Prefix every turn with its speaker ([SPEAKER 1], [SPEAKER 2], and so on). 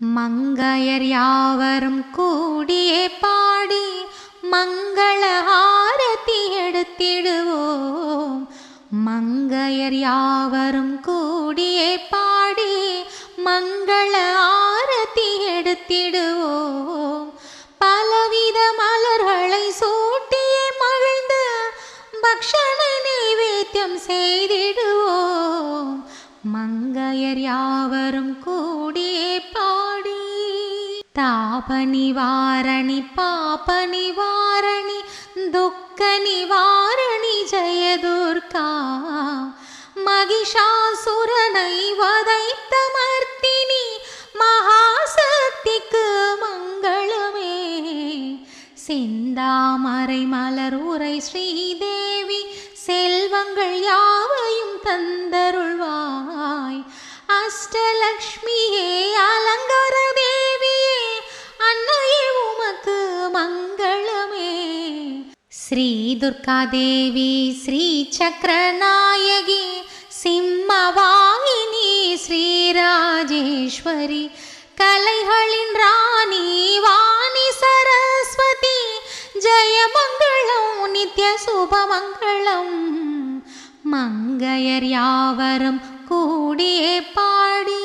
[SPEAKER 1] மங்கையர் யாவரும் கூடியே பாடி மங்கள ஆரத்தி எடுத்திடுவோம். மங்கையர் யாவரும் கூடியே பாடி மங்கள ஆரத்தி எடுத்திடுவோம். பலவித மலர்களை சூட்டியே மகிழ்ந்து பக்ஷணை நைவேத்தியம் செய்திடுவோம். மங்கையர் யாவரும் கூடியே பாடி தாப நிவாரணி பாப நிவாரணி துக்க நிவாரணி ஜெயதுர்கா மகிஷாசுரனை வதைத்த மர்த்தினி மகாசக்திக்கு மங்களமே. செந்தாமரை மலர் உரை ஸ்ரீதேவி செல்வங்கள் யாவையும் தந்தருள்வாய். அஷ்டலக்ஷ்மியே அலங்கார தேவியே அன்னையே உமக்கு மங்களமே. ஸ்ரீ துர்கா தேவி ஸ்ரீ சக்கரநாயகி சிம்மவாகினி ஸ்ரீராஜேஸ்வரி கலைகளின் ராணி வாணி சரஸ்வதி ஜெயமங்களம் நித்ய சுபமங்களம். மங்கையர் யாவரும் கூடியே பாடி